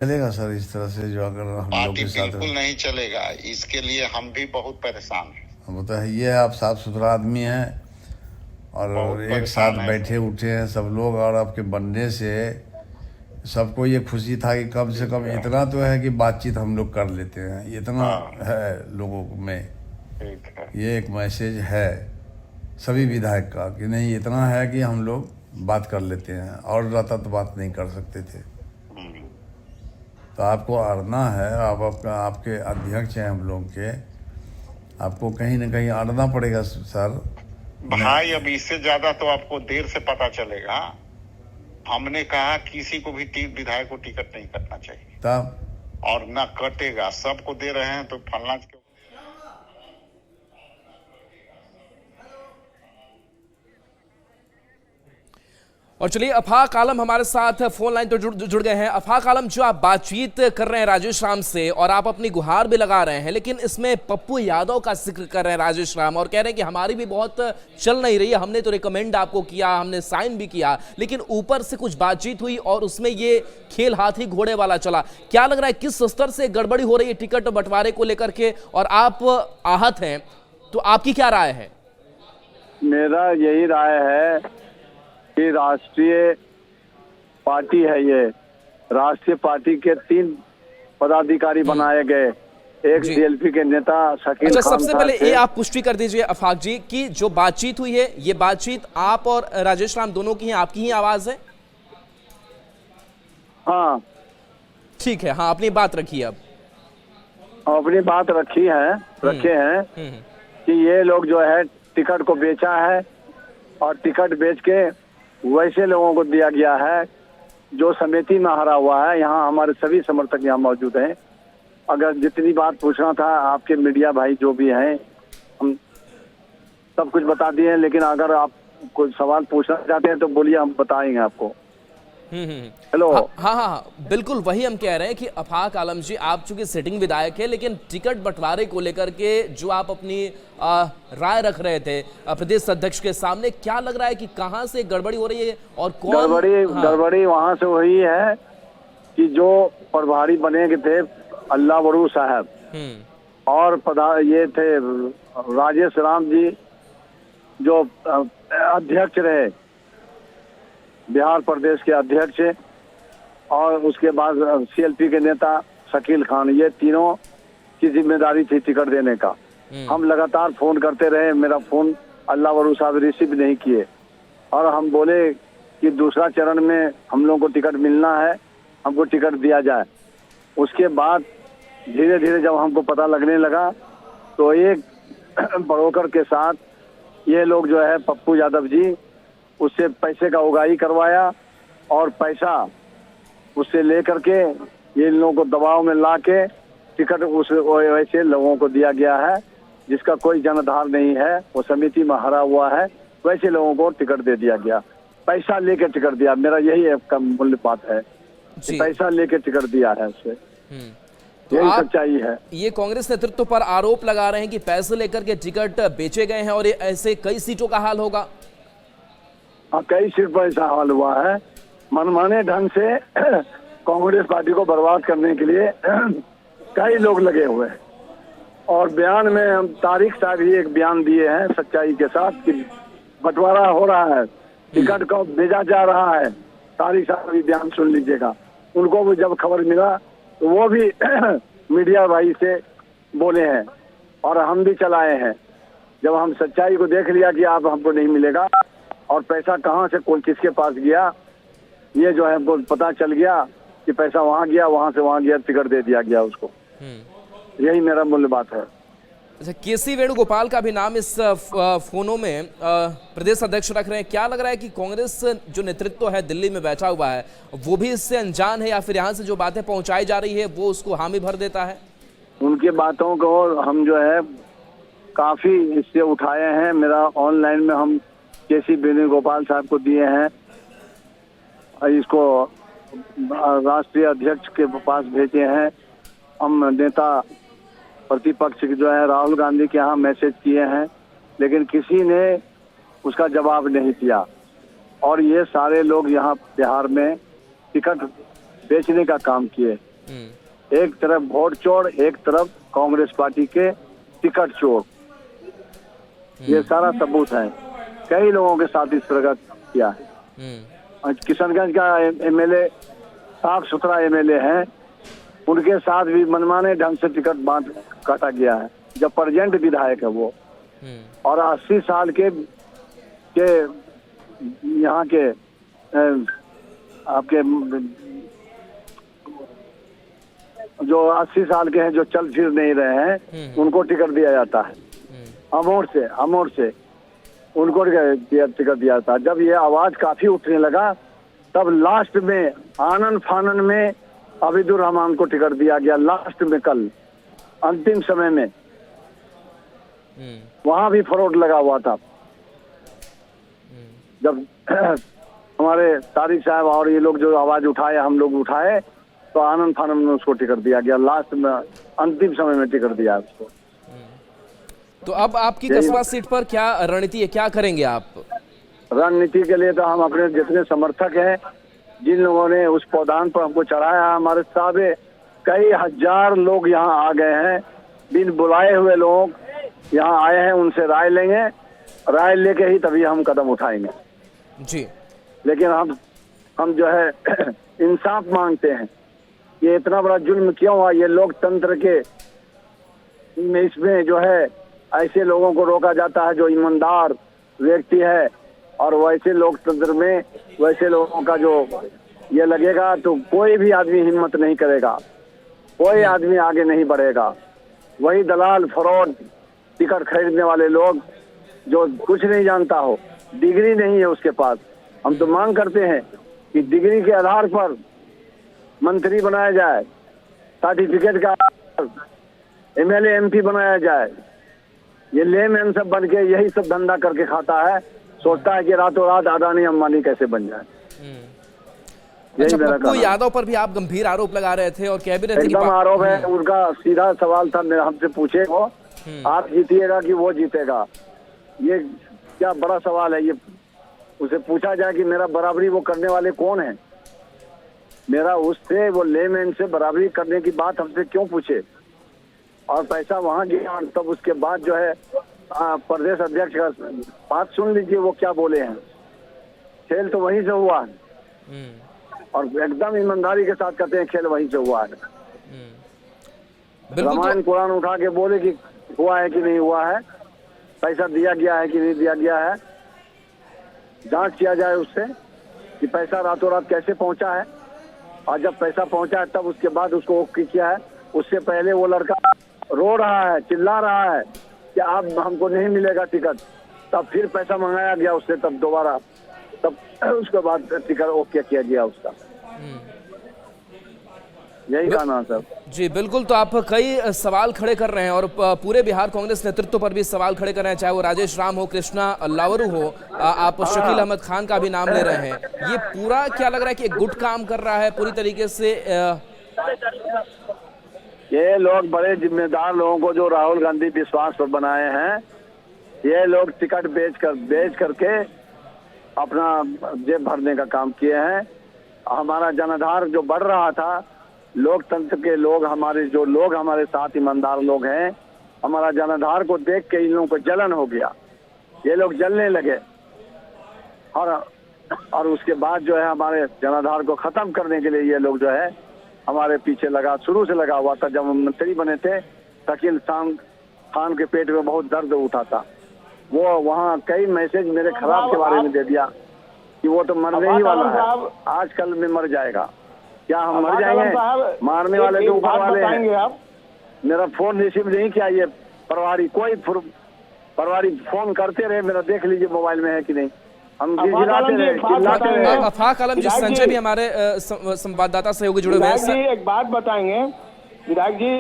चलेगा सर इस तरह से जो अगर हम लोग पार्टी के साथ बिल्कुल नहीं चलेगा। इसके लिए हम भी बहुत परेशान हैं। वो तो है, ये आप साफ सुथरा आदमी हैं और बहुत एक साथ परेशान है बैठे सर। उठे हैं सब लोग, और आपके बनने से सबको ये खुशी था कि कम से कम इतना तो है कि बातचीत हम लोग कर लेते हैं, इतना हाँ, है लोगों में। ठीक है। ये एक मैसेज है सभी विधायक का कि नहीं, इतना है कि हम लोग बात कर लेते हैं, और रहता तो बात नहीं कर सकते थे। हम्म। तो आपको अड़ना है, आप आपका आपके अध्यक्ष हैं हम लोग के, आपको कहीं ना कहीं अड़ना पड़ेगा सर। भाई अब इससे ज्यादा तो आपको देर से पता चलेगा। हमने कहा किसी को भी विधायक को टिकट नहीं कटना चाहिए तब और ना कटेगा। सबको दे रहे हैं तो फलना क्यों? और चलिए अफाक आलम हमारे साथ फोन लाइन तो जुड़ गए हैं। अफाक आलम, जो आप बातचीत कर रहे हैं राजेश राम से और आप अपनी गुहार भी लगा रहे हैं, लेकिन इसमें पप्पू यादव का जिक्र कर रहे हैं राजेश राम और कह रहे हैं कि हमारी भी बहुत चल नहीं रही है, हमने तो रिकमेंड आपको किया, हमने साइन भी किया, लेकिन ऊपर से कुछ बातचीत हुई और उसमें ये खेल हाथी घोड़े वाला चला। क्या लग रहा है किस स्तर से गड़बड़ी हो रही है टिकट बंटवारे को लेकर के, और आप आहत हैं तो आपकी क्या राय है? मेरा यही राय है कि राष्ट्रीय पार्टी है ये, राष्ट्रीय पार्टी के 3 पदाधिकारी बनाए गए। एक सीएलपी के नेता शकील अच्छा, खान सबसे पहले ये आप पुष्टि कर दीजिए अफाक जी कि जो बातचीत हुई है, ये बातचीत आप और राजेश राम दोनों की है, आपकी ही आवाज है? हाँ ठीक है, हाँ अपनी बात रखिए। अब अपनी बात रखे हैं कि ये लोग जो है टिकट को बेचा है और टिकट बेच के वैसे लोगों को दिया गया है जो समिति में हारा हुआ है। यहाँ हमारे सभी समर्थक यहाँ मौजूद हैं। अगर जितनी बात पूछना था आपके मीडिया भाई जो भी हैं, हम सब कुछ बता दिए हैं, लेकिन अगर आप कोई सवाल पूछना चाहते हैं तो बोलिए, हम बताएंगे आपको। हेलो। हाँ, बिल्कुल वही हम कह रहे हैं कि अफाक आलम जी, आप चूंकि सिटिंग विधायक है, लेकिन टिकट बंटवारे को लेकर के जो आप अपनी राय रख रहे थे प्रदेश अध्यक्ष के सामने, क्या लग रहा है कि कहां से गड़बड़ी हो रही है और कौन? गड़बड़ी वहां से हुई है कि जो प्रभारी बने के थे अल्लाह बरू साहब और ये थे राजेश राम जी जो अध्यक्ष रहे, बिहार प्रदेश के अध्यक्ष, और उसके बाद सीएलपी के नेता शकील खान, ये तीनों की जिम्मेदारी थी टिकट देने का। हम लगातार फोन करते रहे, मेरा फोन अल्लाह वरू साहब रिसीव नहीं किए, और हम बोले कि दूसरा चरण में हम लोगों को टिकट मिलना है, हमको टिकट दिया जाए। उसके बाद धीरे धीरे जब हमको पता लगने लगा तो एक ब्रोकर के साथ ये लोग जो है पप्पू यादव जी, उससे पैसे का उगाही करवाया और पैसा उससे लेकर के ये लोगों को दबाव में ला के टिकट उस वैसे लोगों को दिया गया है जिसका कोई जनाधार नहीं है, वो समिति में हारा हुआ है, वैसे लोगों को टिकट दे दिया गया। पैसा लेके टिकट दिया, मेरा यही एक मूल्य बात है, पैसा लेके टिकट दिया है उससे। यही सच्चाई है। ये कांग्रेस नेतृत्व पर आरोप लगा रहे हैं कि पैसे लेकर के टिकट बेचे गए हैं और ये ऐसे कई सीटों का हाल होगा। हाँ, कई सीट पर ऐसा हाल हुआ है। मनमाने ढंग से कांग्रेस पार्टी को बर्बाद करने के लिए कई लोग लगे हुए हैं, और बयान में हम तारीख साहब भी एक बयान दिए हैं सच्चाई के साथ कि बंटवारा हो रहा है, टिकट को भेजा जा रहा है। तारीख साहब भी बयान सुन लीजिएगा। उनको भी जब खबर मिला तो वो भी मीडिया भाई से बोले हैं और हम भी चलाए हैं। जब हम सच्चाई को देख लिया कि आप हमको नहीं मिलेगा और पैसा कहाँ से कौन किसके पास गया, ये जो है हमको पता चल गया कि पैसा वहाँ गया, वहाँ से वहाँ गया, टिकट दे दिया गया उसको। यही मेरा मूल्य बात है। अच्छा, केसी वेणुगोपाल का भी नाम इस फोनों में प्रदेश अध्यक्ष रख रहे हैं। क्या लग रहा है कि कांग्रेस जो नेतृत्व है दिल्ली में बैठा हुआ है वो भी इससे अनजान है, या फिर यहाँ से जो बातें पहुंचाई जा रही है वो उसको हामी भर देता है? उनकी बातों को हम जो है काफी इससे उठाए हैं। मेरा ऑनलाइन में हम केसी वेणुगोपाल साहब को दिए हैं, इसको राष्ट्रीय अध्यक्ष के पास भेजे हैं। हम नेता प्रतिपक्ष जो है राहुल गांधी के यहाँ मैसेज किए हैं, लेकिन किसी ने उसका जवाब नहीं दिया। और ये सारे लोग यहाँ बिहार में टिकट बेचने का काम किए। एक तरफ वोट चोर, एक तरफ कांग्रेस पार्टी के टिकट चोर। ये सारा सबूत है। कई लोगों के साथ इस तरह किया है। किशनगंज का एमएलए साफ सुथरा एमएलए है, उनके साथ भी मनमाने ढंग से टिकट बांट काटा गया है, जब प्रेजेंट विधायक है वो। और 80 साल के यहाँ के आपके जो 80 साल के हैं, जो चल फिर नहीं रहे हैं, उनको टिकट दिया जाता है। अमोर से उनको टिकट दिया जाता है। जब ये आवाज काफी उठने लगा, तब लास्ट में आनन फानन में अबीदुर रहमान को टिकट दिया गया। लास्ट में कल अंतिम समय में वहां भी फ्रॉड लगा हुआ था। जब हमारे तारिक साहब और ये लोग जो आवाज उठाए, हम लोग उठाए, तो आनंद फानन में उसको टिकट दिया गया। लास्ट में अंतिम समय में टिकट दिया उसको। तो अब आपकी कस्बा सीट पर क्या रणनीति है, क्या करेंगे आप? रणनीति के लिए तो हम अपने जितने समर्थक हैं, जिन लोगों ने उस पौधान पर हमको चढ़ाया, हमारे साथ कई हजार लोग यहाँ आ गए हैं। बिन बुलाए हुए लोग यहाँ आए हैं, उनसे राय लेंगे। राय लेके ही तभी हम कदम उठाएंगे जी। लेकिन हम जो है इंसाफ मांगते हैं। ये इतना बड़ा जुल्म क्यों हुआ? ये लोकतंत्र के इसमें जो है ऐसे लोगों को रोका जाता है जो ईमानदार व्यक्ति है, और वैसे लोकतंत्र में वैसे लोगों का जो ये लगेगा तो कोई भी आदमी हिम्मत नहीं करेगा, कोई आदमी आगे नहीं बढ़ेगा। वही दलाल, फ्रॉड, टिकट खरीदने वाले लोग जो कुछ नहीं जानता हो, डिग्री नहीं है उसके पास। हम तो मांग करते हैं कि डिग्री के आधार पर मंत्री बनाया जाए, सर्टिफिकेट का एमएलए एमपी बनाया जाए। ये लेमैन सब बन के यही सब धंधा करके खाता है, सोचता है कि रातों रात अडानी अंबानी कैसे बन जाए। अच्छा, पप्पू यादव पर भी आप गंभीर आरोप लगा रहे थे और कह भी रहे थे एकदम आरोप है। उनका सीधा सवाल था, हमसे पूछे वो आप जीतिएगा कि वो जीतेगा? ये क्या बड़ा सवाल है? ये उसे पूछा जाए कि मेरा बराबरी वो करने वाले कौन है? मेरा उससे, वो लेमैन से बराबरी करने की बात हमसे क्यों पूछे? और पैसा वहां गया, तब उसके बाद जो है प्रदेश अध्यक्ष का बात सुन लीजिए, वो क्या बोले हैं। खेल तो वहीं से हुआ है, और एकदम ईमानदारी के साथ कहते हैं खेल वहीं से हुआ है। रामायण कुरान उठा के बोले कि हुआ है कि नहीं हुआ है, पैसा दिया गया है कि नहीं दिया गया है। जांच किया जाए उससे कि पैसा रातों रात कैसे पहुंचा है, और जब पैसा पहुंचा है तब उसके बाद उसको ओके किया है। उससे पहले वो लड़का रो रहा है, चिल्ला रहा है कि आप हमको नहीं मिलेगा टिकट, तब फिर पैसा मंगाया गया उससे, तब दोबारा, तब उसके बाद टिकट ओके किया गया उसका। यही कहना है सर। जी बिल्कुल। तो आप कई सवाल खड़े कर रहे हैं और पूरे बिहार कांग्रेस नेतृत्व पर भी सवाल खड़े कर रहे हैं, चाहे वो राजेश राम हो, कृष्णा लावरू हो, आप शकील अहमद खान का भी नाम ले रहे हैं। ये पूरा क्या लग रहा है कि एक गुट काम कर रहा है पूरी तरीके से? ये लोग बड़े जिम्मेदार लोगों को जो राहुल गांधी विश्वास पर बनाए हैं, ये लोग टिकट बेच करके अपना जेब भरने का काम किए हैं। हमारा जनाधार जो बढ़ रहा था, लोकतंत्र के लोग, हमारे साथ ईमानदार लोग हैं, हमारा जनाधार को देख के इन लोगों को जलन हो गया। ये लोग जलने लगे, और उसके बाद जो है हमारे जनाधार को खत्म करने के लिए ये लोग जो है हमारे पीछे शुरू से लगा हुआ था। जब हम मंत्री बने थे, शकील खान के पेट में बहुत दर्द उठा था। वो वहाँ कई मैसेज मेरे खराब के बारे में दे दिया कि वो तो मरने ही वाला है, आजकल में मर जाएगा। क्या हम मर जाएंगे? मारने वाले तो ऊपर वाले हैं। मेरा फोन रिसीव नहीं किया ये प्रभारी, कोई प्रभारी फोन करते रहे, मेरा देख लीजिए मोबाइल में है कि नहीं। हम गिड़गिड़ाते रहे, चिल्लाते रहे। अफाक आलम जी, संजय भी हमारे संवाददाता सहयोगी जुड़े हुए हैं। एक बात बताएंगे विधायक जी,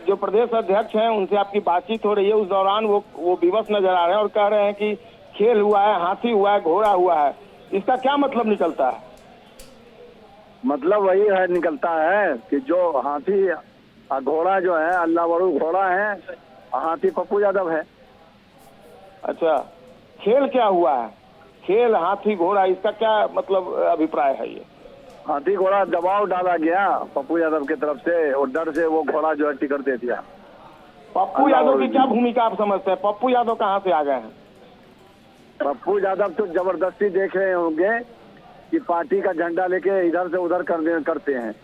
जो प्रदेश अध्यक्ष हैं उनसे आपकी बातचीत हो रही है, उस दौरान वो विवश नजर आ रहे हैं और कह रहे हैं कि खेल हुआ है, हाथी हुआ है, घोड़ा हुआ है। इसका क्या मतलब निकलता है? मतलब वही है निकलता है कि जो हाथी घोड़ा जो है, अल्लाह बड़ू घोड़ा है, हाथी पप्पू यादव है। अच्छा, खेल क्या हुआ है? खेल, हाथी, घोड़ा, इसका क्या मतलब अभिप्राय है? ये हाथी घोड़ा दबाव डाला गया पप्पू यादव की तरफ से, और डर से वो घोड़ा जो है टिकट दे दिया। पप्पू यादव की क्या भूमिका आप समझते हैं? पप्पू यादव कहाँ से आ गए हैं? पप्पू यादव तो जबरदस्ती देख रहे होंगे कि पार्टी का झंडा लेके इधर से उधर करते हैं,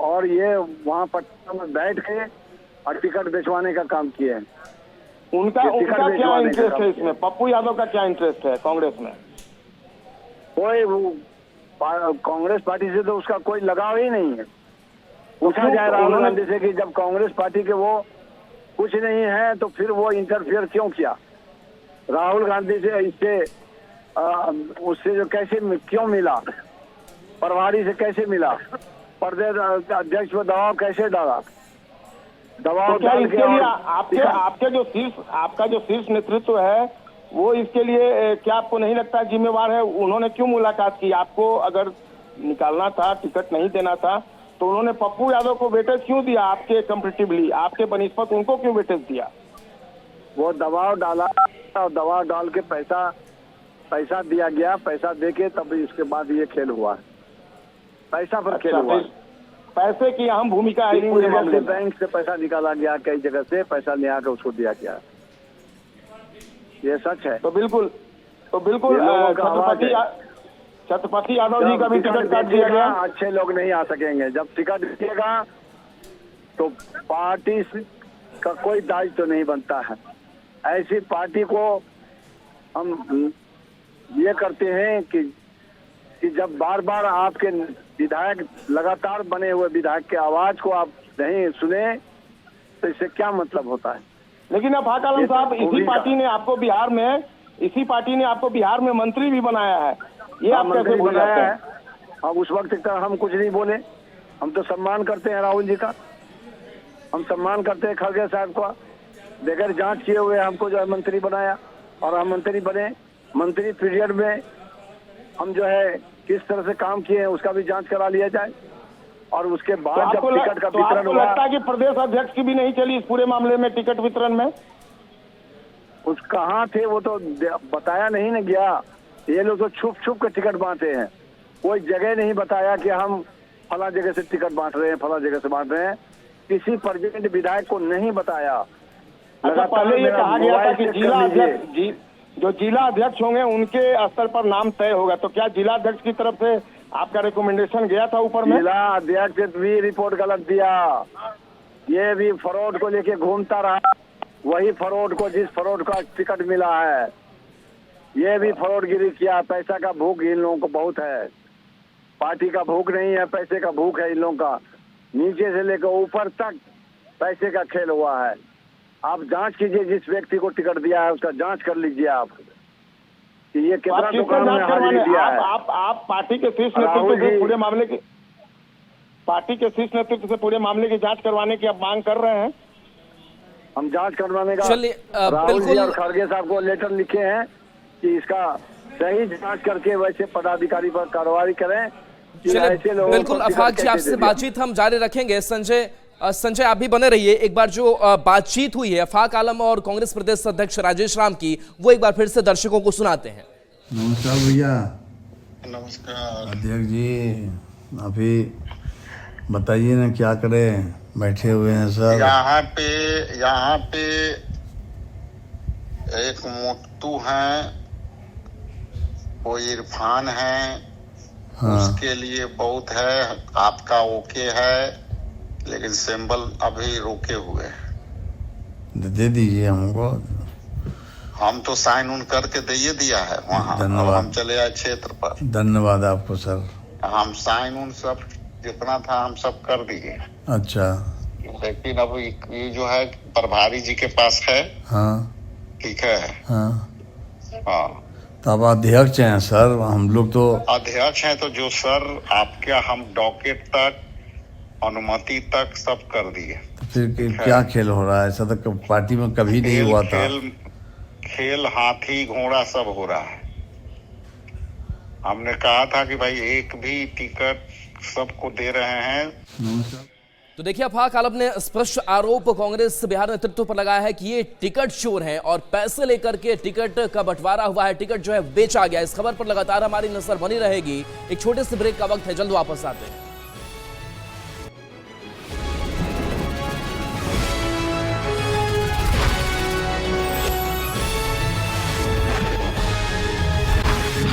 और ये वहाँ पटना में बैठ के और टिकट बेचवाने का काम किए हैं। उनका क्या इंटरेस्ट है इसमें? पप्पू यादव का क्या इंटरेस्ट है कांग्रेस में? कोई कांग्रेस पार्टी से तो उसका कोई लगाव ही नहीं है। पूछा जाए राहुल गांधी से कि जब कांग्रेस पार्टी के वो कुछ नहीं है तो फिर वो इंटरफियर क्यों किया? राहुल गांधी से इससे उससे जो कैसे क्यों मिला, प्रभारी से कैसे मिला, प्रदेश अध्यक्ष पर दबाव कैसे डाला? दबाव क्या डाल इसके के लिए आपका जो शीर्ष नेतृत्व है वो इसके लिए क्या आपको नहीं लगता जिम्मेवार है? उन्होंने क्यों मुलाकात की? आपको अगर निकालना था, टिकट नहीं देना था, तो उन्होंने पप्पू यादव को वेटेज क्यों दिया? आपके कंपेटिवली, आपके बनिस्पत उनको क्यों वेटेज दिया? वो दबाव डाला और दबाव डाल के पैसा दिया गया, पैसा देके तब इसके बाद ये खेल हुआ। पैसा पर खेल हुआ। पैसे की अहम भूमिका है पूरे मामले में। बैंक से पैसा निकाला गया, कई जगह से पैसा ले आकर उसको दिया गया, ये सच है। तो बिल्कुल छत्रपति यादव जी का भी टिकट काट दिया गया। अच्छे लोग नहीं आ सकेंगे। जब टिकट दिएगा तो पार्टी का कोई दायित्व तो नहीं बनता है। ऐसी पार्टी को हम ये करते हैं कि जब बार बार आपके विधायक, लगातार बने हुए विधायक के आवाज को आप नहीं सुने तो इससे क्या मतलब होता है? लेकिन अब आलम साहब, इसी पार्टी ने आपको बिहार में मंत्री भी बनाया है, ये आप कैसे भूल जाते हैं? अब उस वक्त तक हम कुछ नहीं बोले। हम तो सम्मान करते हैं राहुल जी का, हम सम्मान करते हैं खड़गे साहब का। बगैर जांच किए हुए हमको जो है मंत्री बनाया, और हम मंत्री बने। मंत्री पीरियड में हम जो है किस तरह से काम किए हैं उसका भी जांच करा लिया जाए, और उसके बाद जब टिकट का वितरण हुआ। लगता है कि प्रदेश अध्यक्ष की भी नहीं चली इस पूरे मामले में टिकट वितरण में? उस कहाँ थे वो तो बताया नहीं न गया। ये लोग तो छुप के टिकट बांटे हैं। कोई जगह नहीं बताया कि हम फला जगह से टिकट बांट रहे हैं, फला जगह से बांट रहे हैं। किसी प्रेजेंट विधायक को नहीं बताया। अच्छा, पहले ये कहा गया था कि जिला अध्यक्ष जो जिला अध्यक्ष होंगे उनके स्तर पर नाम तय होगा, तो क्या जिला अध्यक्ष की तरफ से आपका रिकमेंडेशन गया था ऊपर में? जिला अध्यक्ष भी रिपोर्ट गलत दिया। ये भी फ्रॉड को लेके घूमता रहा, वही फ्रॉड को जिस फ्रॉड का टिकट मिला है ये भी फ्रॉडगिरी किया। पैसा का भूख इन लोगों को बहुत है। पार्टी का भूख नहीं है, पैसे का भूख है इन लोगों का। नीचे से लेकर ऊपर तक पैसे का खेल हुआ है। आप जांच कीजिए, जिस व्यक्ति को टिकट दिया है उसका जांच कर लीजिए आप कि ये कितना दुकान में हाजिरी दिया है। आप पार्टी के शीर्ष नेतृत्व से पूरे मामले की जांच करवाने की आप मांग कर रहे हैं? हम जांच करवाने का राहुल जी और खड़गे साहब को लेटर लिखे हैं कि इसका सही जांच करके वैसे पदाधिकारी पर कार्रवाई करें। बिल्कुल अफाक जी, आपसे बातचीत हम जारी रखेंगे। संजय आप भी बने रहिए। एक बार जो बातचीत हुई है अफाक आलम और कांग्रेस प्रदेश अध्यक्ष राजेश राम की, वो एक बार फिर से दर्शकों को सुनाते हैं। नमस्कार भैया। नमस्कार अध्यक्ष जी, अभी बताइए ना क्या करें, बैठे हुए हैं सर। यहाँ पे एक मोटू है, वो इरफान है। हाँ। उसके लिए बहुत है, आपका ओके है, लेकिन सिंबल अभी रोके हुए हैं। दे दीजिए हमको। हम तो साइन उन करके दे दिया है वहाँ। धन्यवाद। हम चले आए क्षेत्र पर। धन्यवाद आपको सर। हम साइन उन सब जितना था हम सब कर दिए। अच्छा। लेकिन अब ये जो है प्रभारी जी के पास है। हाँ ठीक है। हाँ। हाँ, तब अध्यक्ष हैं सर, हम लोग तो अध्यक्ष हैं तो जो सर आपके हम डॉकेट तक, अनुमति तक सब कर दिए। तो फिर क्या खेल हो रहा है? ऐसा तो पार्टी में कभी नहीं हुआ था। खेल हाथी घोड़ा सब हो रहा है। हमने कहा था कि भाई एक भी टिकट सबको दे रहे हैं। नमस्कार। तो देखिए, अफाक आलम ने स्पष्ट आरोप कांग्रेस बिहार नेतृत्व पर लगाया है कि ये टिकट चोर हैं और पैसे लेकर के टिकट का बंटवारा हुआ है, टिकट जो है बेचा गया। इस खबर पर लगातार हमारी नजर बनी रहेगी। एक छोटे से ब्रेक का वक्त है, जल्द वापस आते हैं।